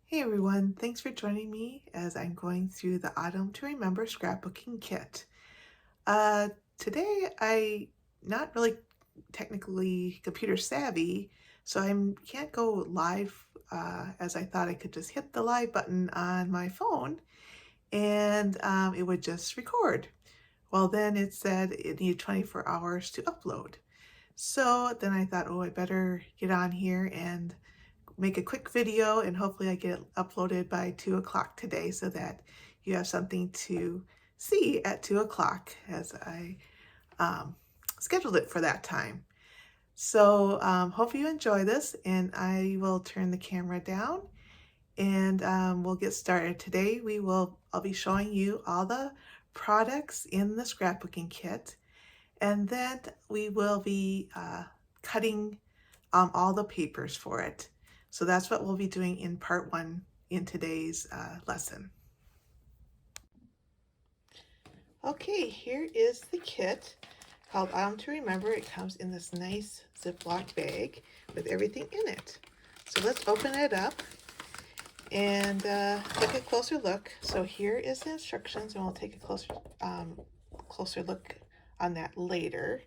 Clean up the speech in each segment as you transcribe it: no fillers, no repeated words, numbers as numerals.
Hey everyone, thanks for joining me as I'm going through the Autumn to Remember scrapbooking kit. Uh, Today I not really technically computer savvy, so I can't go live as I thought I could just hit the live button on my phone and it would just record. Well, then it said it needed 24 hours to upload. So then I thought, oh, I better get on here and make a quick video and hopefully I get it uploaded by 2 o'clock today so that you have something to see at 2 o'clock as I um, scheduled it for that time. So hope you enjoy this and I will turn the camera down and we'll get started. Today I'll be showing you all the products in the scrapbooking kit, and then we will be cutting all the papers for it. So that's what we'll be doing in part one in today's lesson. Okay, here is the kit called Autumn to Remember. It comes in this nice Ziploc bag with everything in it. So let's open it up and take a closer look. So here is the instructions, and we'll take a closer look on that later.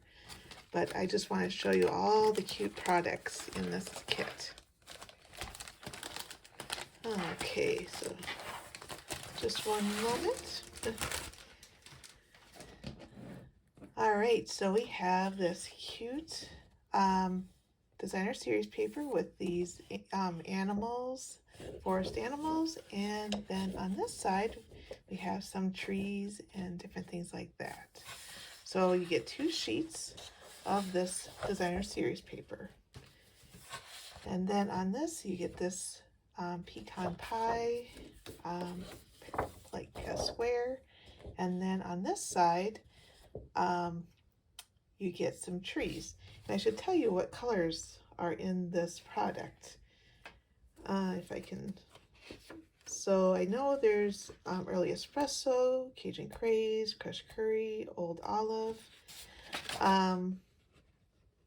But I just want to show you all the cute products in this kit. Okay, so just one moment. All right, so we have this cute designer series paper with these animals, forest animals, and then on this side we have some trees and different things like that. So you get 2 sheets of this designer series paper. And then on this you get this pecan pie, like a square, and then on this side you get some trees. And I should tell you what colors are in this product. If I can. So I know there's early espresso, Cajun craze, crushed curry, old olive.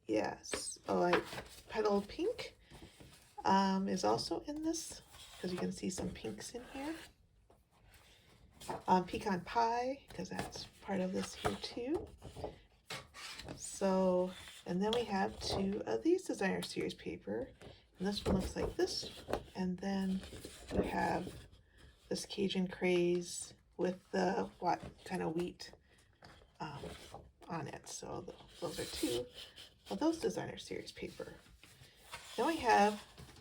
Yes. Oh, petal pink is also in this because you can see some pinks in here. Pecan pie, because that's part of this here too. So, and then we have 2 of these designer series paper, and this one looks like this, and then we have this Cajun craze with the what kind of wheat on it. So those are 2 of those designer series paper. Then we have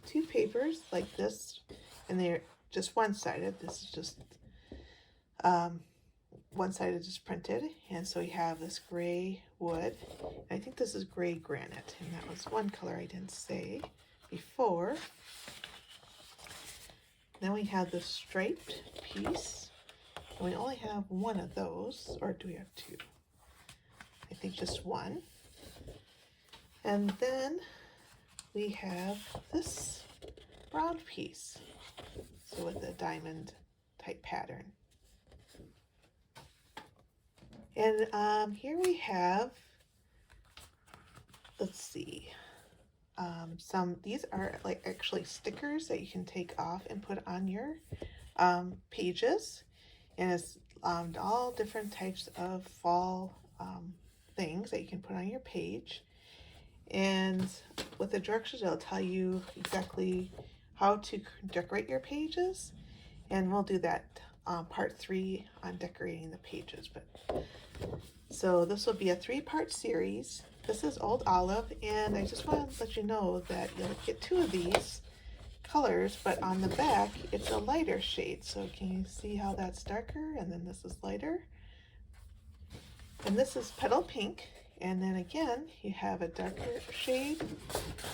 2 papers like this, and they're just one-sided. This is just one-sided, just printed, and so we have this gray wood. I think this is gray granite, and that was one color I didn't say before. Then we have the striped piece, and we only have 1 of those, or do we have 2? I think just 1. And then we have this brown piece, so with a diamond type pattern. And here we have, let's see, these are like actually stickers that you can take off and put on your pages. And it's all different types of fall things that you can put on your page. And with the directions, it'll tell you exactly how to decorate your pages. And we'll do that part 3 on decorating the pages. So this will be a 3-part series. This is Old Olive, and I just want to let you know that you'll get 2 of these colors, but on the back it's a lighter shade. So can you see how that's darker, and then this is lighter? And this is Petal Pink, and then again you have a darker shade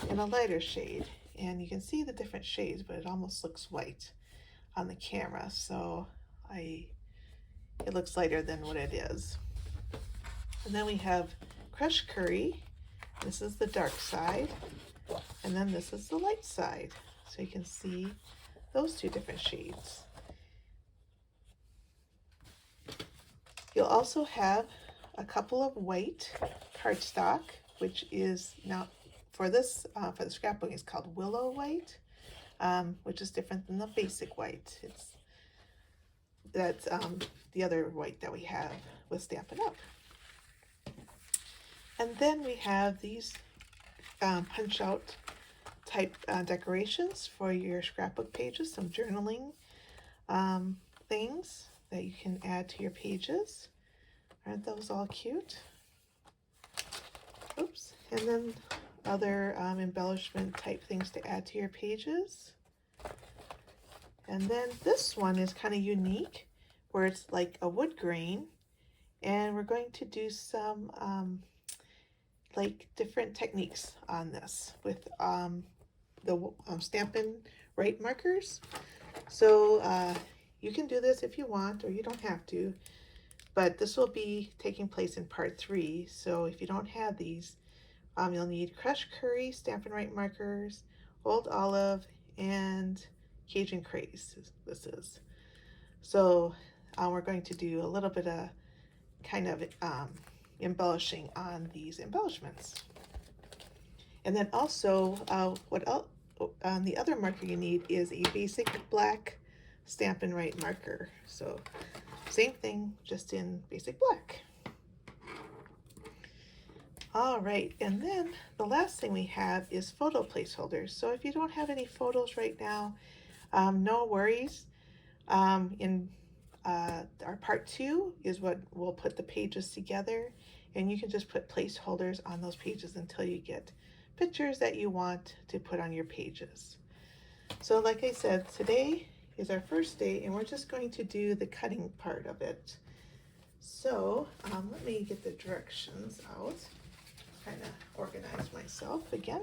and a lighter shade, and you can see the different shades, but it almost looks white on the camera, so it looks lighter than what it is. And then we have crushed curry. This is the dark side, and then this is the light side, so you can see those 2 different shades. You'll also have a couple of white cardstock, which is now for this for the scrapbook is called Willow White. which is different than the basic white. That's the other white that we have with Stampin' Up. And then we have these punch out type decorations for your scrapbook pages, some journaling things that you can add to your pages. Aren't those all cute? Oops. And then other embellishment type things to add to your pages. And then this one is kind of unique, where it's like a wood grain, and we're going to do some like different techniques on this with the Stampin' Right markers. So you can do this if you want, or you don't have to, but this will be taking place in part 3. So if you don't have these, you'll need crushed curry, Stampin' Right markers, Old Olive, and Cajun Craze. This is. So we're going to do a little bit of kind of embellishing on these embellishments. And then also the other marker you need is a basic black Stampin' Right marker. So same thing, just in basic black. All right, and then the last thing we have is photo placeholders. So if you don't have any photos right now, no worries. In our part 2 is what we'll put the pages together, and you can just put placeholders on those pages until you get pictures that you want to put on your pages. So like I said, today is our first day, and we're just going to do the cutting part of it. So let me get the directions out, kind of organize myself again.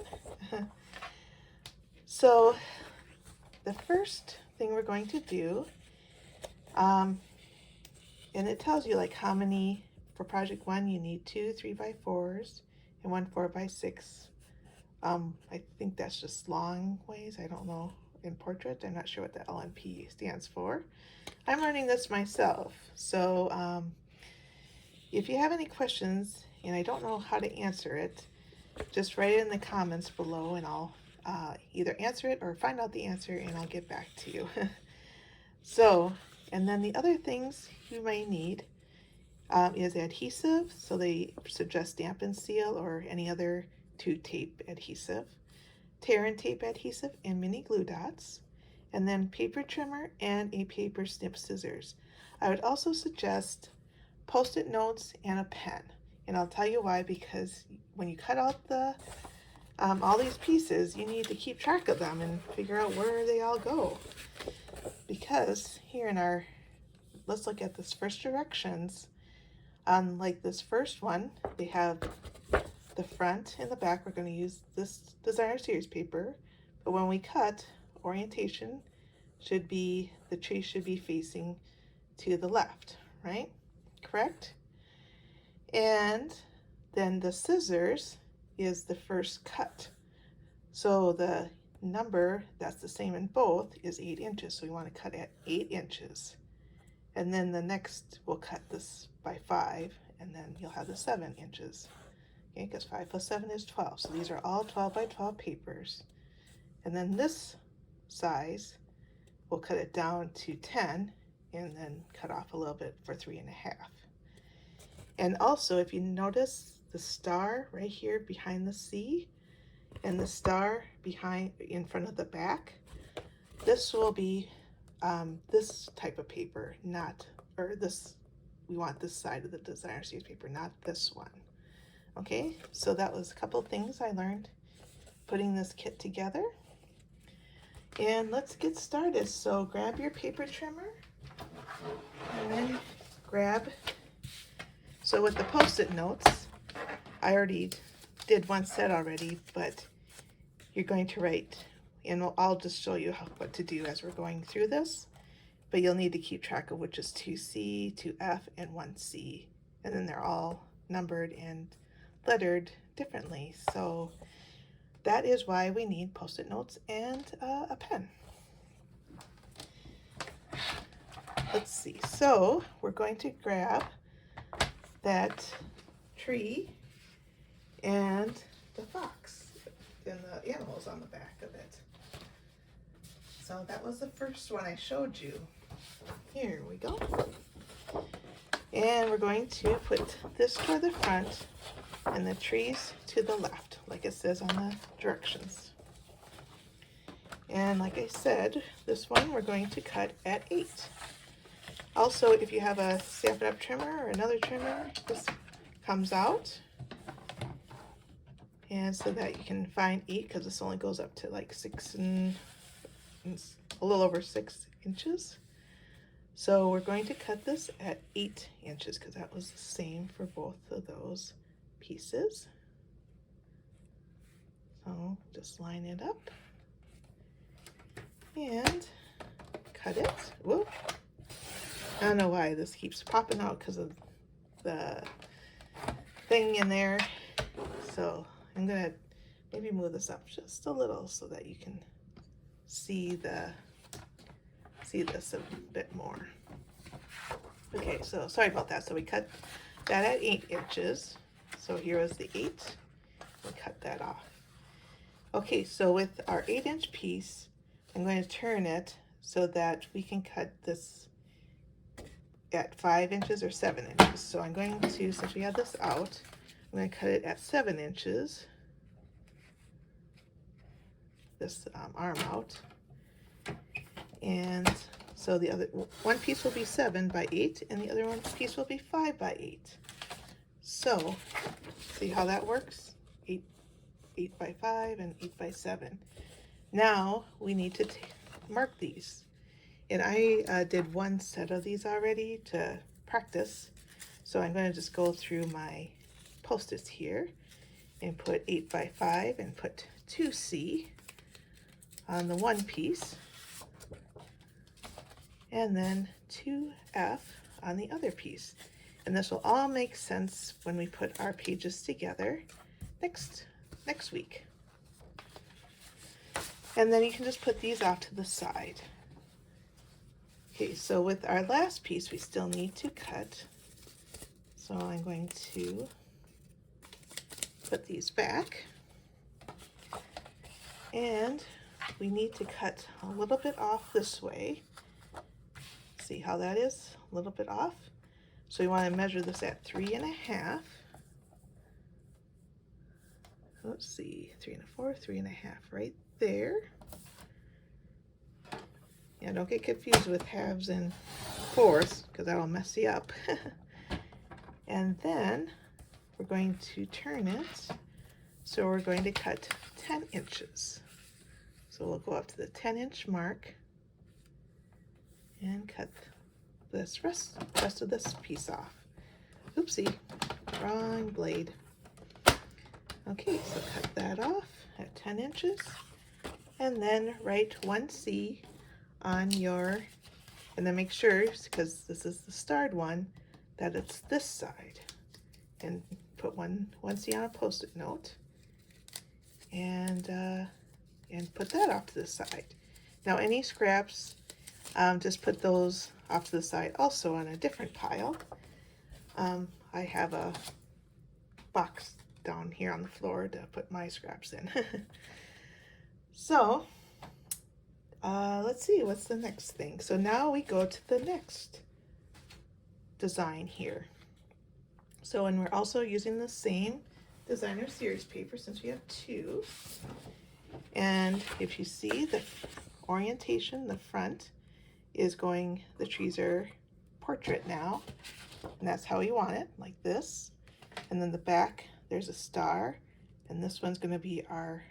So the first thing we're going to do, and it tells you like how many, for project 1 you need 2 3x4s and 1 4x6. I think that's just long ways. I don't know in portrait. I'm not sure what the LNP stands for. I'm learning this myself. So if you have any questions and I don't know how to answer it, just write it in the comments below, and I'll either answer it or find out the answer, and I'll get back to you. So, and then the other things you may need is adhesive. So they suggest Stampin' Seal or any other 2-tape adhesive, tear and tape adhesive, and mini glue dots, and then paper trimmer and a paper snip scissors. I would also suggest Post-it notes and a pen, and I'll tell you why, because when you cut out the all these pieces, you need to keep track of them and figure out where they all go. Because here in our, let's look at this first directions. Like this first one, they have the front and the back. We're going to use this designer series paper, but when we cut, orientation should be, the tree should be facing to the left, right? Correct? And then the scissors is the first cut. So the number that's the same in both is 8 inches. So we want to cut at 8 inches. And then the next, we'll cut this by 5, and then you'll have the 7 inches. Okay, because 5 plus 7 is 12. So these are all 12 by 12 papers. And then this size, we'll cut it down to 10 and then cut off a little bit for 3.5. And also, if you notice the star right here behind the C and the star behind in front of the back, this will be this type of paper, not, or this, we want this side of the designer series paper, not this one. Okay, so that was a couple things I learned putting this kit together. And let's get started. So grab your paper trimmer and then grab, so with the Post-it notes, I already did one set already, but you're going to write, and I'll just show you what to do as we're going through this, but you'll need to keep track of which is 2C, 2F, and 1C, and then they're all numbered and lettered differently. So that is why we need Post-it notes and a pen. Let's see, so we're going to grab that tree and the fox and the animals on the back of it. so that was the first one I showed you. Here we go. And we're going to put this toward the front and the trees to the left, like it says on the directions. And like I said, this one we're going to cut at 8. Also, if you have a Stampin' Up! Trimmer or another trimmer, this comes out. And so that you can find 8, because this only goes up to like 6 and a little over 6 inches. So we're going to cut this at 8 inches because that was the same for both of those pieces. So just line it up and cut it. Whoop. I don't know why this keeps popping out because of the thing in there. So I'm gonna maybe move this up just a little so that you can see this a bit more. Okay, so sorry about that. So we cut that at 8 inches. So here is the 8. We cut that off. Okay, so with our 8-inch piece, I'm going to turn it so that we can cut this at 5 inches or 7 inches. So I'm going to, since we have this out, I'm going to cut it at 7 inches. This arm out. And so the other one piece will be 7 by 8 and the other one piece will be 5 by 8. So see how that works? 8 by 5 and 8 by 7. Now we need to mark these. And I did one set of these already to practice. So I'm going to just go through my Post-its here and put 8 by 5 and put 2C on the one piece. And then 2F on the other piece. And this will all make sense when we put our pages together next week. And then you can just put these off to the side. Okay, so with our last piece, we still need to cut. So I'm going to put these back. And we need to cut a little bit off this way. See how that is? A little bit off. So we want to measure this at 3.5. Let's see, 3 1/4, 3.5 right there. Yeah, don't get confused with halves and fourths because that'll mess you up. And then we're going to turn it. So we're going to cut 10 inches. So we'll go up to the 10-inch mark and cut this rest of this piece off. Oopsie, wrong blade. Okay, so cut that off at 10 inches and then write 1C on your, and then make sure, because this is the starred one, that it's this side. And put 1C on a Post-it note and put that off to the side. Now any scraps, just put those off to the side also on a different pile. I have a box down here on the floor to put my scraps in. So let's see, what's the next thing? So now we go to the next design here. So, and we're also using the same designer series paper since we have 2. And if you see the orientation, the front is going, the trees are portrait now, and that's how we want it, like this. And then the back, there's a star, and this one's going to be our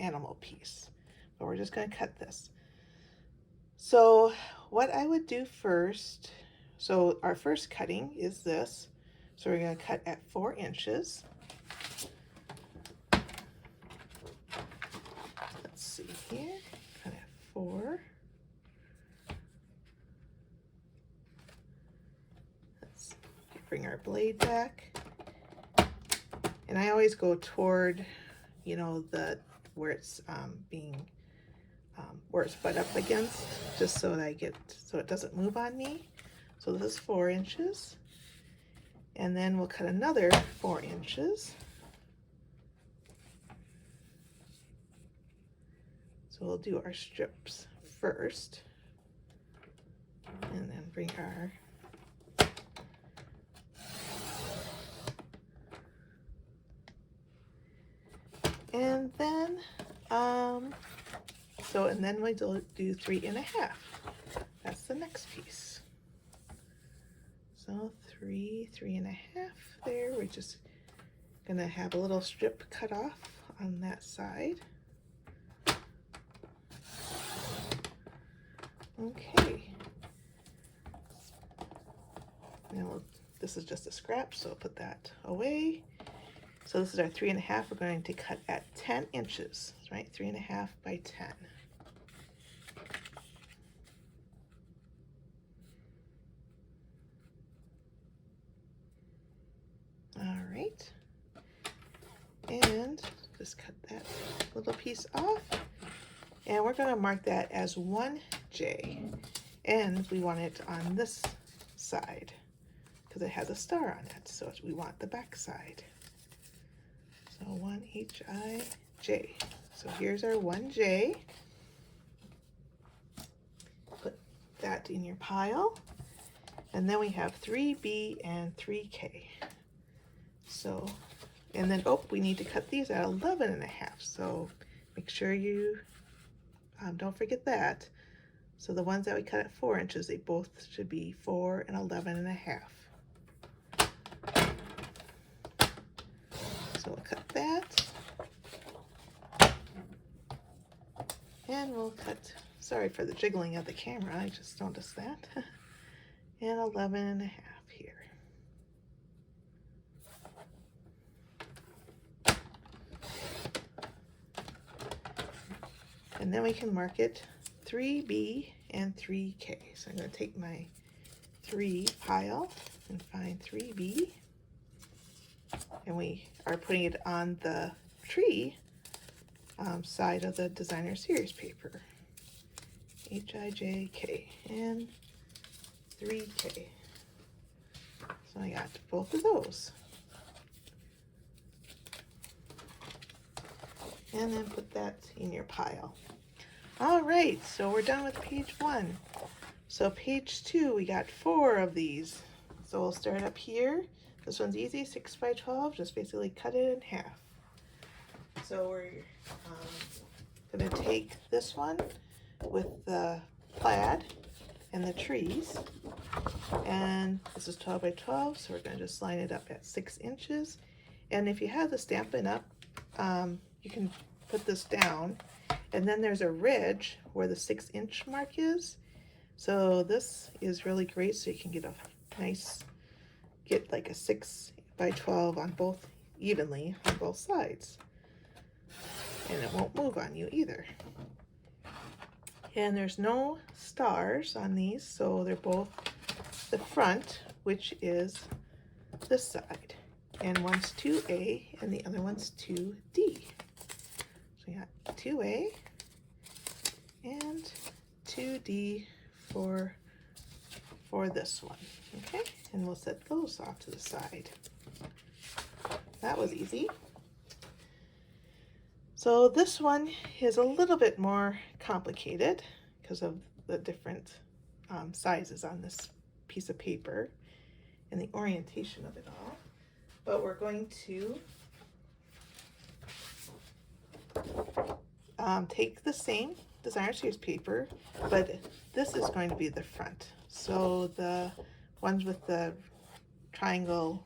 animal piece. But we're just going to cut this. So what I would do first, so our first cutting is this. So we're going to cut at 4 inches. Let's see here, cut at 4. Let's bring our blade back. And I always go toward, you know, where it's where it's butt up against, just so that so it doesn't move on me. So this is 4 inches. And then we'll cut another 4 inches. So we'll do our strips first. And then bring our and then and then we do 3.5. That's the next piece. So 3.5 there. We're just gonna have a little strip cut off on that side. Okay. Now this is just a scrap, so I'll put that away. So this is our 3.5. We're going to cut at 10 inches, right? 3.5 by 10. All right. And just cut that little piece off. And we're going to mark that as 1J. And we want it on this side because it has a star on it. So we want the back side. So 1HIJ. So here's our 1J. Put that in your pile. And then we have 3B and 3K. So, and then, we need to cut these at 11.5. So make sure you don't forget that. So the ones that we cut at 4 inches, they both should be 4 and 11.5. So we'll cut that. And we'll cut, sorry for the jiggling of the camera, I just noticed that. And 11.5 here. And then we can mark it 3B and 3K. So I'm going to take my 3 pile and find 3B. And we are putting it on the tree side of the designer series paper. HIJK and 3K. So I got both of those. And then put that in your pile. All right, so we're done with page 1. So page 2, we got 4 of these. So we'll start up here. This one's easy, 6 by 12, just basically cut it in half. So we're gonna take this one with the plaid and the trees. And this is 12 by 12, so we're gonna just line it up at 6 inches. And if you have the Stampin' Up, you can put this down, and then there's a ridge where the 6-inch mark is. So this is really great, so you can get a nice, get like a 6 by 12 on both, evenly on both sides. And it won't move on you either. And there's no stars on these, so they're both the front, which is this side. And one's 2A and the other one's 2D. So we got 2A and 2D for this one. Okay, and we'll set those off to the side. That was easy. So this one is a little bit more complicated because of the different sizes on this piece of paper and the orientation of it all. But we're going to take the same designer series paper, but this is going to be the front. So the ones with the triangle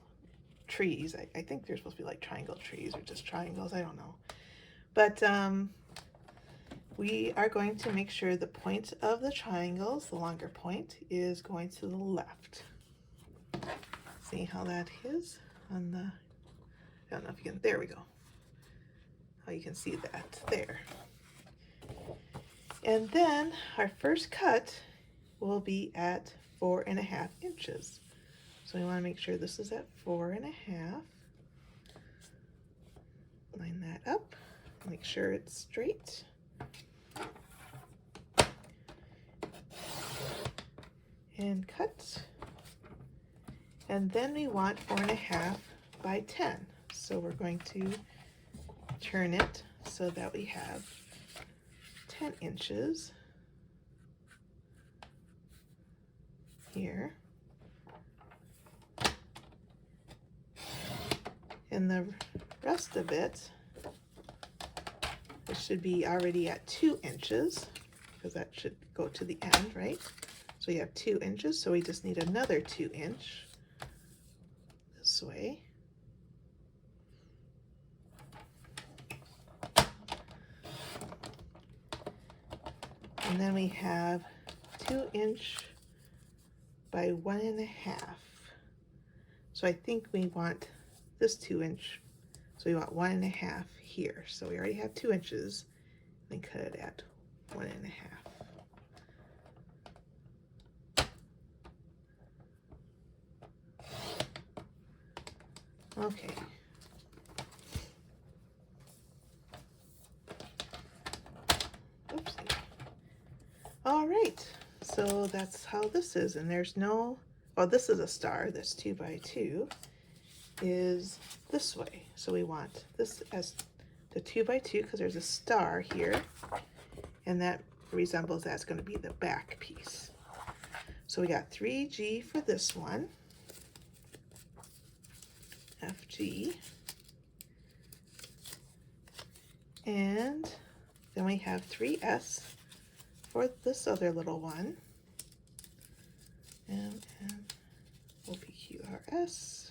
trees, I think they're supposed to be like triangle trees or just triangles, I don't know. But we are going to make sure the point of the triangles, the longer point, is going to the left. See how that is on the, I don't know if you can, there we go. How you can see that there. And then our first cut will be at 4.5 inches. So we want to make sure this is at 4.5. Line that up. Make sure it's straight. And cut. And then we want 4.5 by 10. So we're going to turn it so that we have 10 inches. here. And the rest of it should be already at 2 inches, because that should go to the end, right? So we have 2 inches, so we just need another 2 inch this way. And then we have 2 inch by 1.5. So I think we want this 2 inch, so we want 1.5 here. So we already have 2 inches, and cut it at 1.5. Okay. Oopsie. All right, so that's how this is, and there's no, well, this is a star, this 2 by 2 is this way. So we want this as the 2 by 2 because there's a star here, and that resembles, that's going to be the back piece. So we got 3G for this one, FG, and then we have 3S for this other little one, and OPQRS.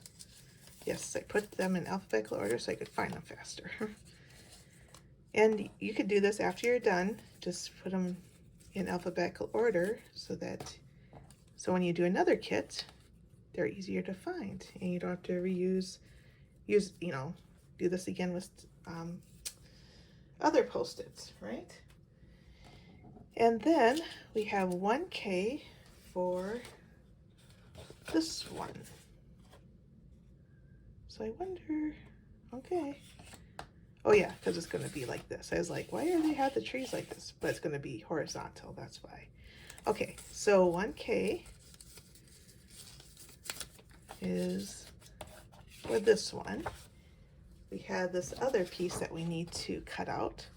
Yes, I put them in alphabetical order so I could find them faster. And you could do this after you're done, just put them in alphabetical order so when you do another kit, they're easier to find, and you don't have to do this again with other Post-its, right? And then we have 1K for this one. So I wonder, okay. Oh yeah, because it's going to be like this. I was like, why do they have the trees like this? But it's going to be horizontal, that's why. Okay, so 1K is for this one. We have this other piece that we need to cut out.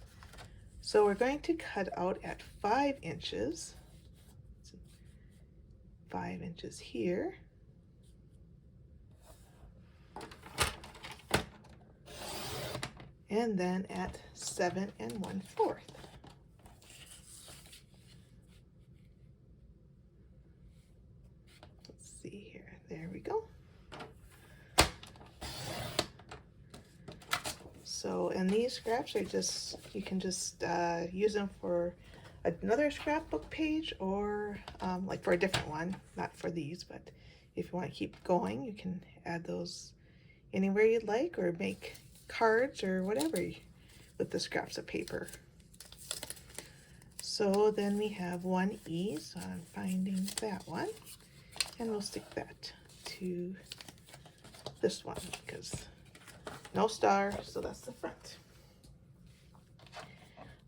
So we're going to cut out at 5 inches. 5 inches here. And then at 7 1/4. Let's see here. There we go. So, and these scraps are just, you can just use them for another scrapbook page, or like for a different one, not for these, but if you want to keep going, you can add those anywhere you'd like, or make cards or whatever with the scraps of paper. So then we have 1E, so I'm finding that one, and we'll stick that to this one because no star, so that's the front.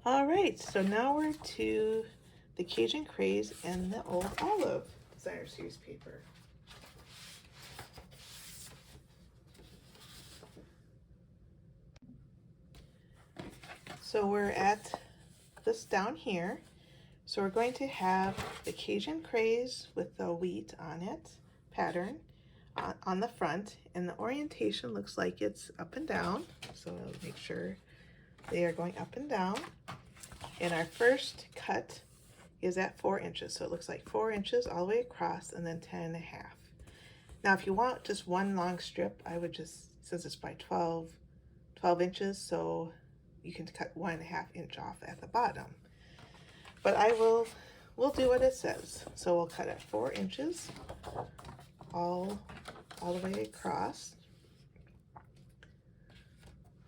All right, so now we're to the Cajun Craze and the Old Olive Designer Series paper. So we're at this down here. So we're going to have the Cajun Craze with the wheat on it, pattern on the front, and the orientation looks like it's up and down. So we'll make sure they are going up and down. And our first cut is at 4 inches. So it looks like 4 inches all the way across, and then 10 1/2. Now, if you want just one long strip, I would just, since it's by 12 inches, so you can cut 1 1/2 inch off at the bottom. But we'll do what it says. So we'll cut at 4 inches all the way across.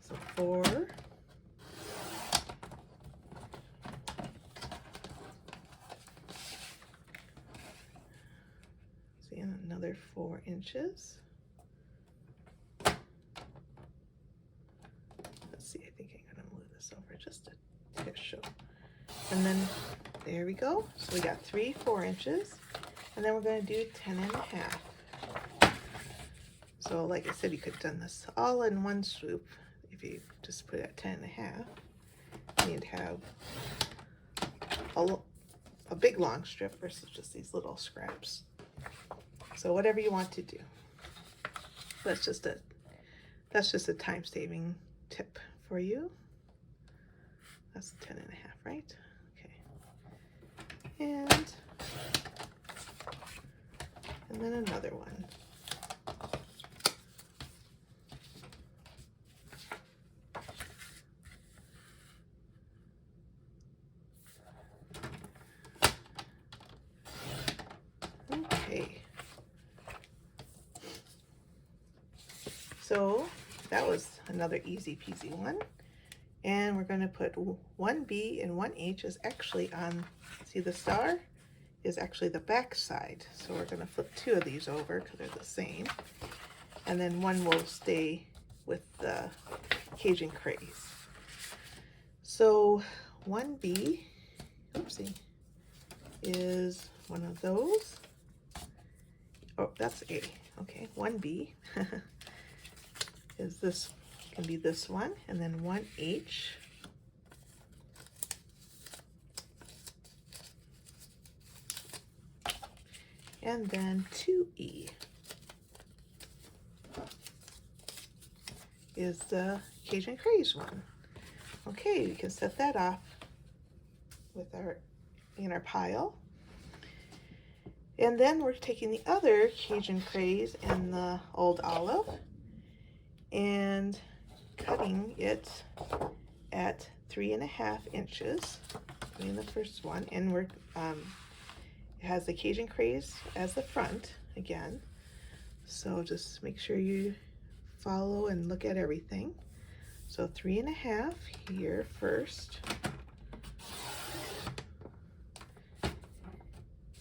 So 4. See, and another 4 inches. Let's see, I think I'm gonna move this over just to show. And then there we go. So we got 3 4 inches, and then we're going to do 10 1/2. So like I said, you could have done this all in one swoop if you just put it at 10 1/2. You'd have a big long strip versus just these little scraps. So whatever you want to do. That's just a time-saving tip for you. That's 10 and a half, right? Okay. And then another one. Okay. So that was another easy peasy one. And we're going to put 1B and 1H is actually on, see the star is actually the back side. So we're going to flip two of these over because they're the same. And then one will stay with the Cajun Craze. So 1B, oopsie, is one of those. Oh, that's A. Okay, 1B is this, can be this one, and then 1H. And then 2E is the Cajun Craze one. Okay, we can set that off with in our pile. And then we're taking the other Cajun Craze and the Old Olive and cutting it at 3.5 inches, doing the first one, and we're it has the Cajun Craze as the front again, so just make sure you follow and look at everything. So 3.5 here first,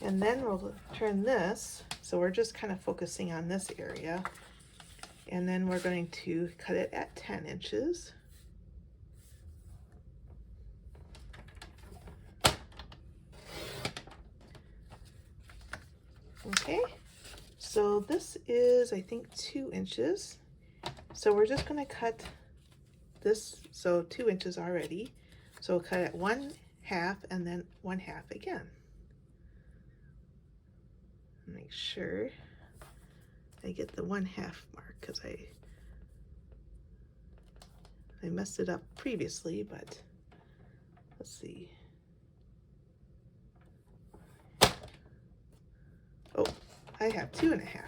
and then we'll turn this, so we're just kind of focusing on this area, and then we're going to cut it at 10 inches. Okay, so this is, I think, 2 inches. So we're just going to cut this, so 2 inches already. So we'll cut it 1/2 and then 1/2 again. Make sure I get the 1/2 mark because I messed it up previously, but let's see. Oh, I have 2.5.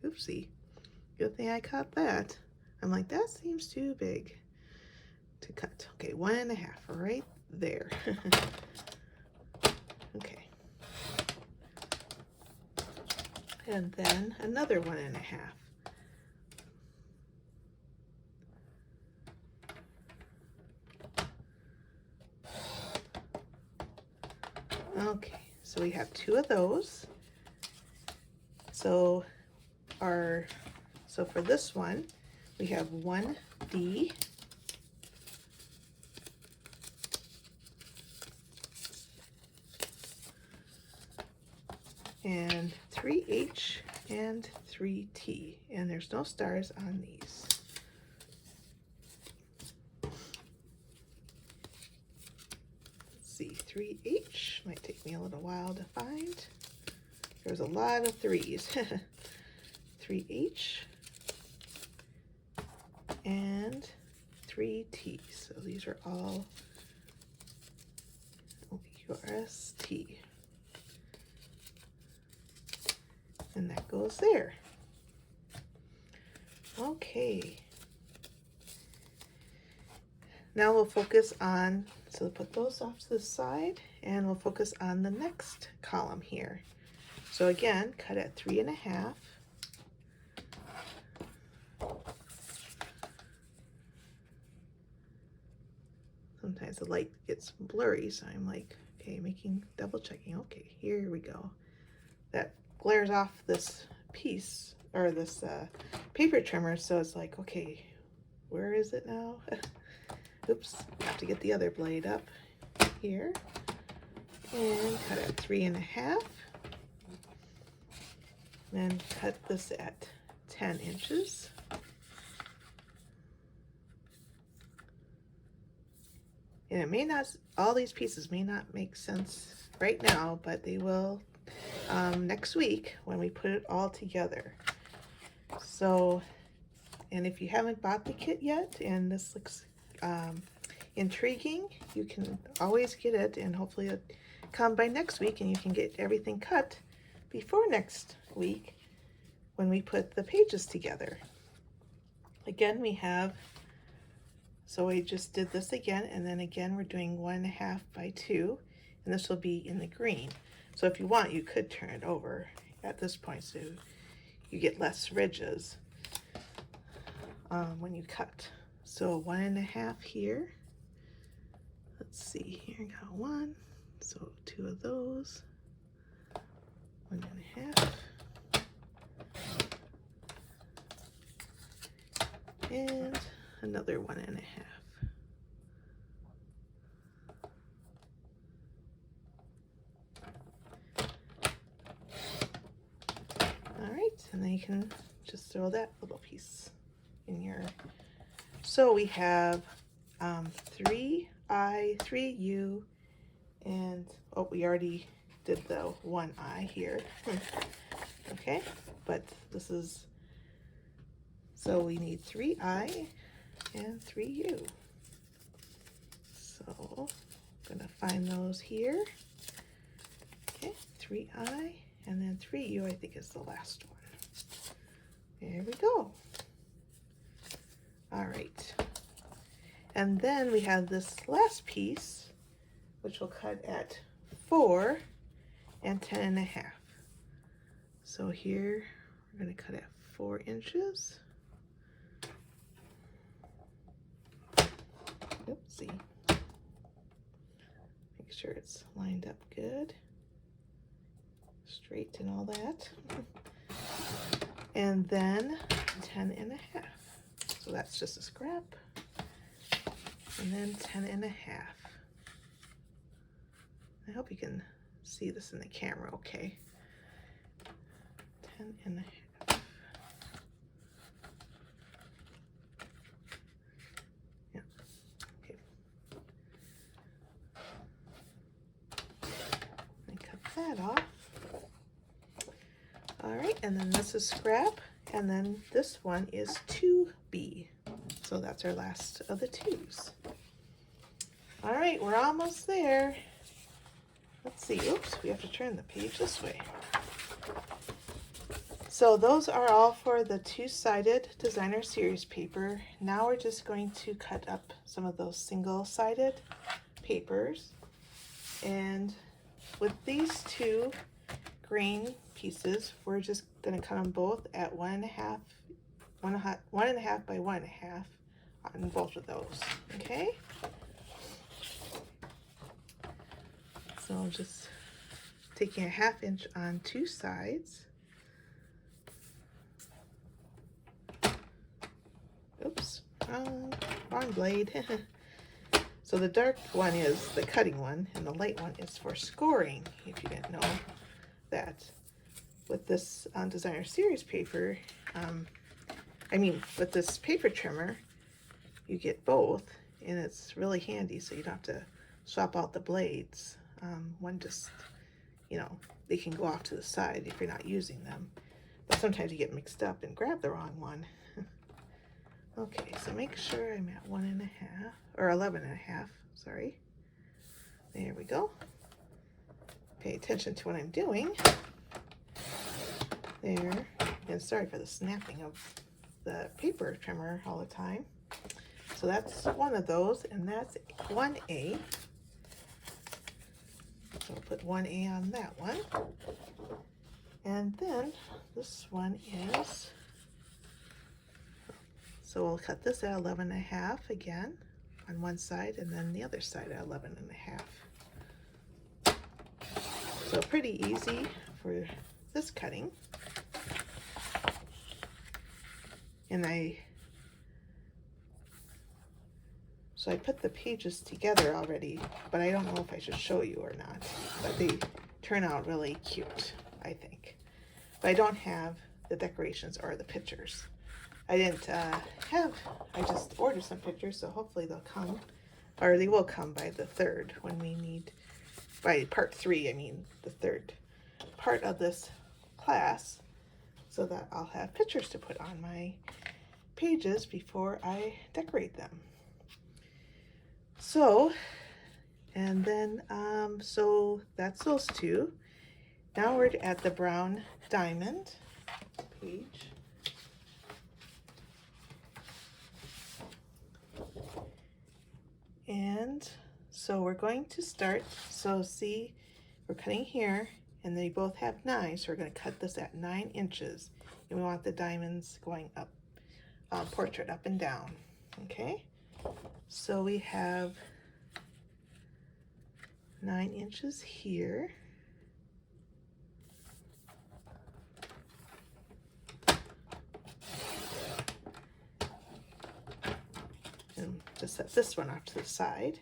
Oopsie. Good thing I caught that. I'm like, that seems too big to cut. Okay, 1.5 right there. Okay. And then another 1.5. Okay, so we have 2 of those. So for this one, we have 1D and 3H and 3T, and there's no stars on these. Let's see, 3H might take me a little while to find. There's a lot of 3s. 3H and 3T. So these are all OQRST. And that goes there. Okay. Now we'll focus on, so put those off to the side, and we'll focus on the next column here. So again, cut at 3.5. Sometimes the light gets blurry, so I'm like, okay, double checking. Okay, here we go. That glares off this piece, or this paper trimmer, so it's like, okay, where is it now? Oops, have to get the other blade up here. And cut at 3.5. Then cut this at 10 inches. And it may not, all these pieces may not make sense right now, but they will next week when we put it all together. So, and if you haven't bought the kit yet and this looks intriguing, you can always get it, and hopefully it'll come by next week and you can get everything cut before next week when we put the pages together. Again, we have, so we just did this again, and then again we're doing 1.5 by 2, and this will be in the green. So if you want, you could turn it over at this point so you get less ridges when you cut. So 1.5 here. Let's see here, got 1, so 2 of those. 1.5. And another 1.5. All right, and then you can just throw that little piece in your, so we have 3I, 3U, and oh, we already did the 1I here. Okay, but this is, so we need 3I and 3U. So I'm gonna find those here. Okay, 3I and then 3U, I think is the last one. There we go. All right. And then we have this last piece, which will cut at 4 and 10.5. So here we're going to cut at 4 inches. Oopsie. Make sure it's lined up good, straight and all that. And then 10.5. So that's just a scrap. And then 10.5. I hope you can see this in the camera okay. 10.5. Yeah, okay. I cut that off. All right, and then this is scrap, and then this one is 2B. So that's our last of the 2s. All right, we're almost there. Let's see, oops, we have to turn the page this way. So those are all for the 2-sided designer series paper. Now we're just going to cut up some of those single-sided papers. And with these 2 green pieces, we're just going to cut them both at 1.5 by 1.5 on both of those. Okay, so I'm just taking a 1/2 inch on 2 sides. Oops, wrong blade. So the dark one is the cutting one, and the light one is for scoring, if you didn't know that. With this designer series paper, with this paper trimmer, you get both, and it's really handy, so you don't have to swap out the blades. One just, they can go off to the side if you're not using them. But sometimes you get mixed up and grab the wrong one. Okay, so make sure I'm at 1.5, or 11.5, sorry. There we go. Pay attention to what I'm doing. There, and sorry for the snapping of the paper trimmer all the time. So that's one of those, and that's 1A. So I'll put 1A on that one. And then this one is, so we'll cut this at 11.5 again on one side, and then the other side at 11.5. So pretty easy for this cutting. And so I put the pages together already, but I don't know if I should show you or not. But they turn out really cute, I think. But I don't have the decorations or the pictures. I didn't I just ordered some pictures, so hopefully they'll come, or they will come by the 3rd when we need, by part 3, I mean the 3rd part of this class so that I'll have pictures to put on my pages before I decorate them. So, and then, so that's those two. Now we're at the brown diamond page. And so we're going to start, so see, we're cutting here, and they both have 9, so we're going to cut this at 9 inches, and we want the diamonds going up, portrait up and down, okay? So we have 9 inches here. And just set this one off to the side.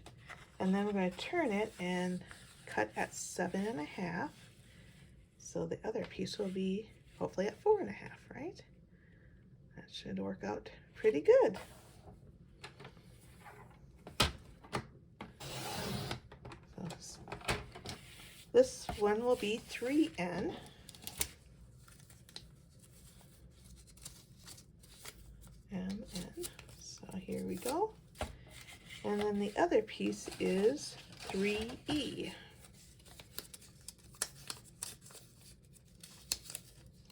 And then we're going to turn it and cut at 7.5. So the other piece will be hopefully at 4.5, right? That should work out pretty good. So this one will be 3N. MN. So here we go. And then the other piece is 3E.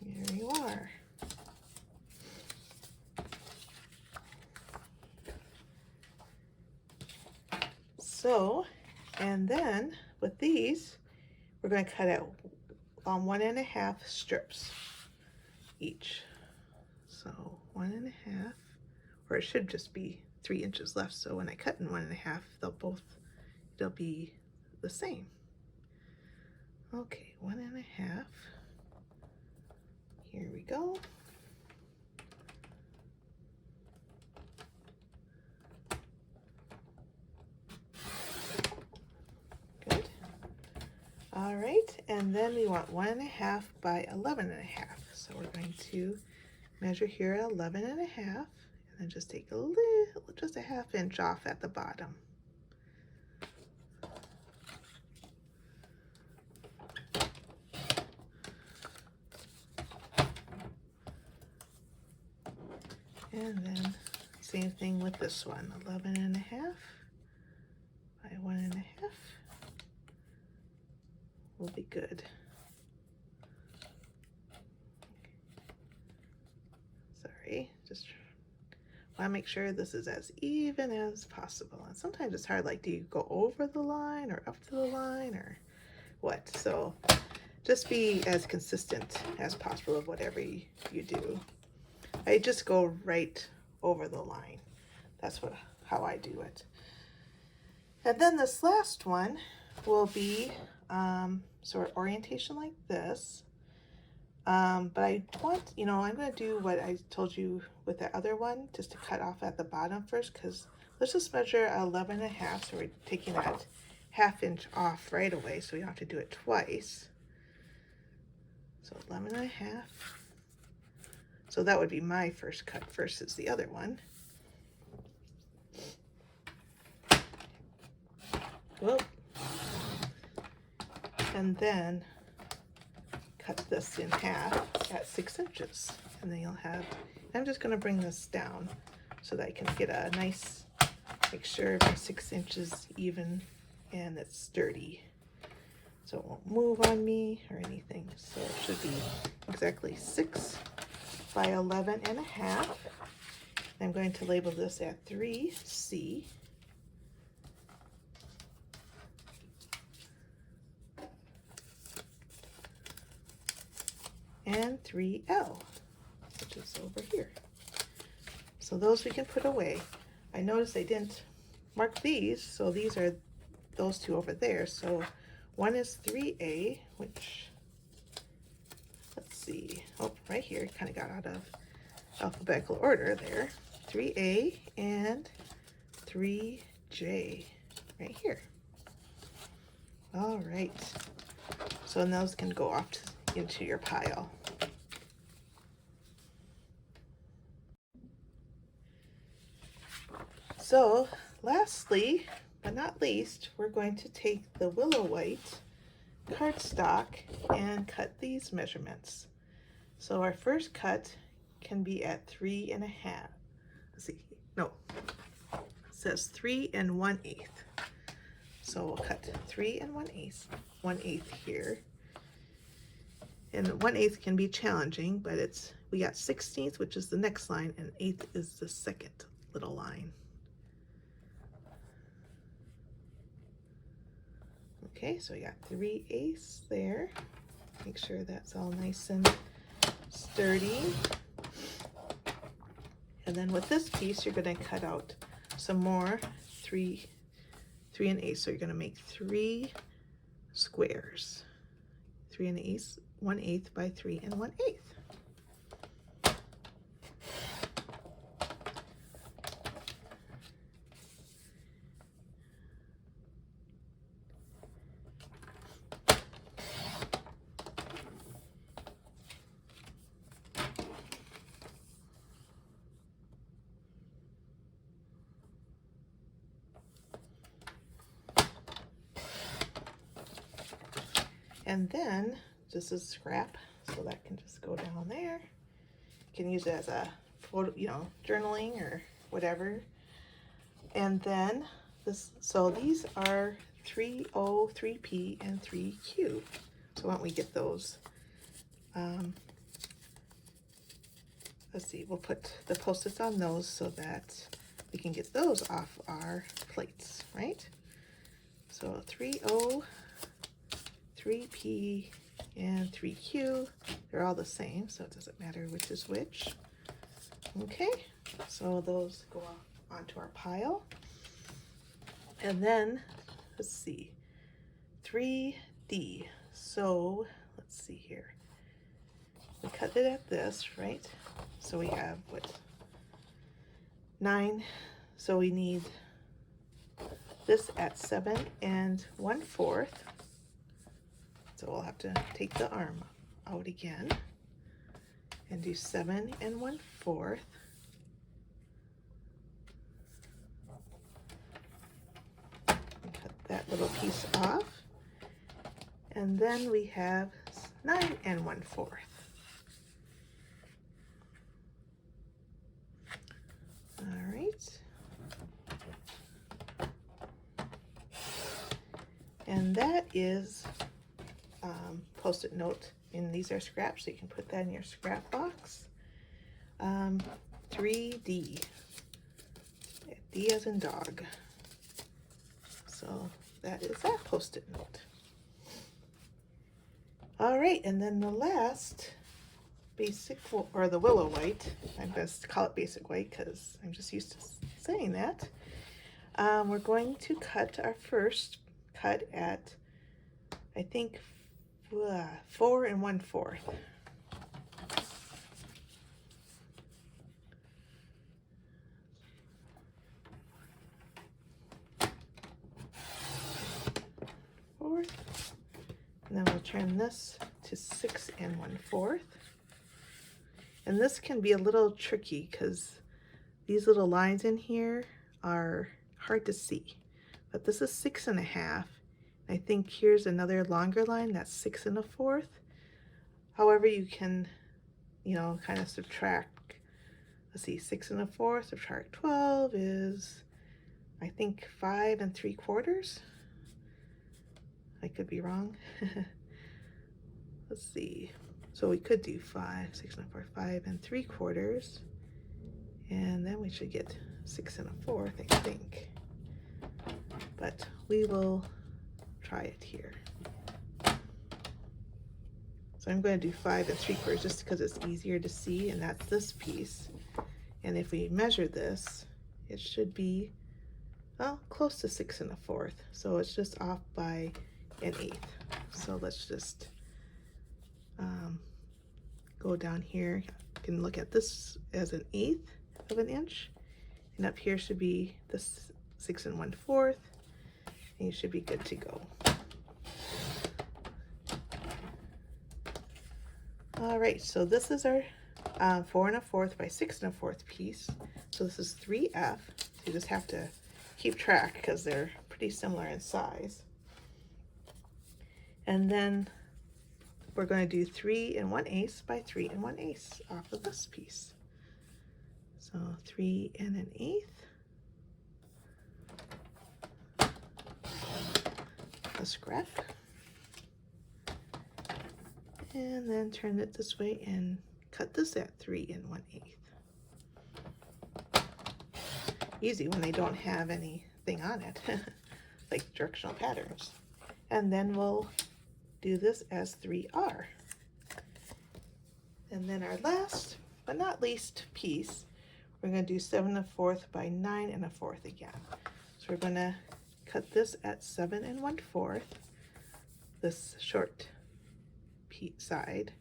There you are. So, and then with these, we're going to cut out 1.5 strips each. So 1.5, or it should just be 3 inches left. So when I cut in 1.5, they'll be the same. Okay, 1.5. Here we go. Good. All right, and then we want 1.5 by 11.5. So we're going to measure here at 11.5, and then just take a little, just a 1/2 inch off at the bottom. And then same thing with this one, 11.5 by 1.5 will be good. Sorry, just want to make sure this is as even as possible. And sometimes it's hard, like, do you go over the line or up to the line or what? So just be as consistent as possible of whatever you do. I just go right over the line. That's how I do it. And then this last one will be sort of orientation like this. But I want, I'm going to do what I told you with the other one, just to cut off at the bottom first, because let's just measure 11.5. So we're taking that 1/2 inch off right away, so we don't have to do it twice. So 11.5. So that would be my first cut versus the other one. Whoop. And then cut this in half at 6 inches. And then you'll have, I'm just going to bring this down so that I can get a nice, make sure my 6 inches even and it's sturdy. So it won't move on me or anything. So it should be exactly 6 by 11.5. I'm going to label this at 3C. And 3L, which is over here. So those we can put away. I noticed I didn't mark these, so these are those two over there. So one is 3A, which, let's see, oh, right here, kind of got out of alphabetical order there. 3A and 3J right here. All right, so those can go off into your pile. So lastly, but not least, we're going to take the willow white cardstock and cut these measurements. So our first cut can be at 3 1/2. Let's see, no, it says 3 1/8. So we'll cut 3 1/8 here. And 1/8 can be challenging, but we got 16th, which is the next line, and 1/8 is the second little line. Okay, so we got 3/8 there. Make sure that's all nice and sturdy. And then with this piece, you're going to cut out some more 3 1/8. So you're going to make 3 squares. 3 1/8 by 3 1/8. And then this is scrap, so that can just go down there. You can use it as a photo, journaling or whatever. And then so these are 3O, 3P, and 3Q. So why don't we get those? Let's see, we'll put the Post-its on those so that we can get those off our plates, right? So 3O, 3P, and 3Q, they're all the same, so it doesn't matter which is which. Okay, so those go onto our pile. And then, let's see, 3D. So, let's see here. We cut it at this, right? So we have, 9. So we need this at 7 1/4. So we'll have to take the arm out again and do 7 1/4. And cut that little piece off. And then we have 9 1/4. All right. And that is Post-it note, and these are scraps, so you can put that in your scrap box. 3D, D as in dog. So that is that Post-it note. All right, and then the last basic, or the willow white, I best call it basic white because I'm just used to saying that. We're going to cut our first cut at, I think, 4 1/4. And then we'll turn this to 6 1/4. And this can be a little tricky because these little lines in here are hard to see. But this is 6 1/2. I think here's another longer line that's 6 1/4. However, you can, kind of subtract. Let's see, 6 1/4 subtract 12 is, I think, 5 3/4. I could be wrong. Let's see. So we could do 5, 6 1/4, 5 3/4, and then we should get 6 1/4, I think. But we will try it here. So I'm going to do 5 3/4 just because it's easier to see, and that's this piece. And if we measure this, it should be, well, close to 6 1/4. So it's just off by 1/8. So let's just go down here. You can look at this as 1/8 of an inch, and up here should be this 6 1/4, and you should be good to go. All right, so this is our 4 1/4 by 6 1/4 piece. So this is 3F. So you just have to keep track because they're pretty similar in size. And then we're going to do 3 1/8 by 3 1/8 off of this piece. So 3 1/8. A scrap. And then turn it this way and cut this at 3 1/8. Easy when they don't have anything on it, like directional patterns. And then we'll do this as 3R. And then our last but not least piece, we're going to do 7 1/4 by 9 1/4 again. So we're going to cut this at 7 1/4, this short side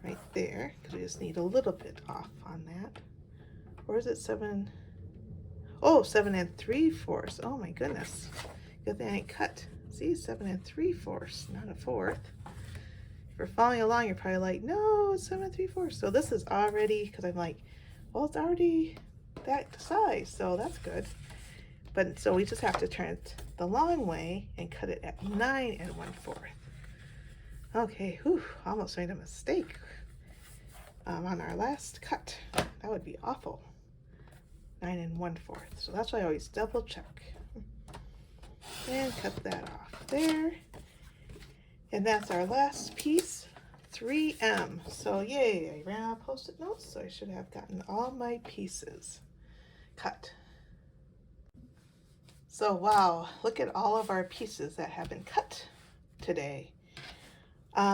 right there, because we just need a little bit off on that. Or is it 7? Oh, 7 3/4. Oh my goodness. Good thing I ain't cut. See, 7 3/4, not a fourth. If you're following along, you're probably like, no, it's 7 3/4. So this is already, because I'm like, well, it's already that size, so that's good. But so we just have to turn it the long way and cut it at 9 1/4. Okay, whew, almost made a mistake on our last cut. That would be awful. 9 1/4. So that's why I always double check. And cut that off there. And that's our last piece, 3M. So yay, I ran out of Post-it notes, so I should have gotten all my pieces cut. So wow, look at all of our pieces that have been cut today.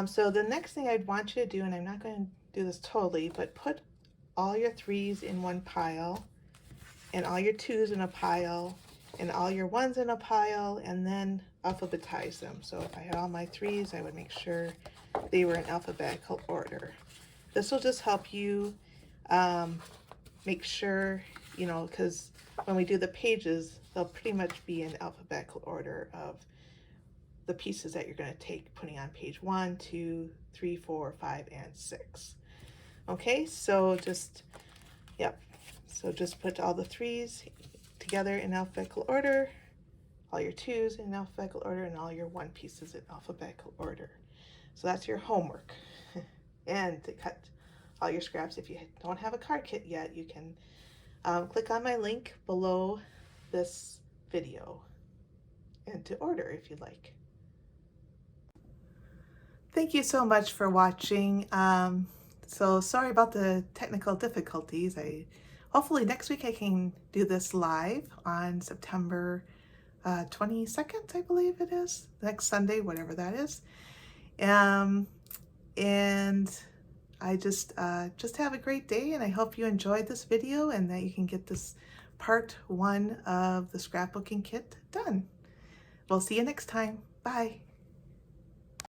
So the next thing I'd want you to do, and I'm not going to do this totally, but put all your 3s in one pile, and all your 2s in a pile, and all your 1s in a pile, and then alphabetize them. So if I had all my 3s, I would make sure they were in alphabetical order. This will just help you make sure, you know, because when we do the pages, they'll pretty much be in alphabetical order of the pieces that you're going to take, putting on page 1, 2, 3, 4, 5, and 6. Okay, so just, yep. So just put all the 3s together in alphabetical order, all your 2s in alphabetical order, and all your 1 pieces in alphabetical order. So that's your homework. And to cut all your scraps, if you don't have a card kit yet, you can click on my link below this video and to order if you'd like. Thank you so much for watching. So sorry about the technical difficulties. Hopefully next week I can do this live on September 22nd, I believe it is, next Sunday, whatever that is. And I just have a great day, and I hope you enjoyed this video and that you can get this part 1 of the scrapbooking kit done. We'll see you next time. Bye.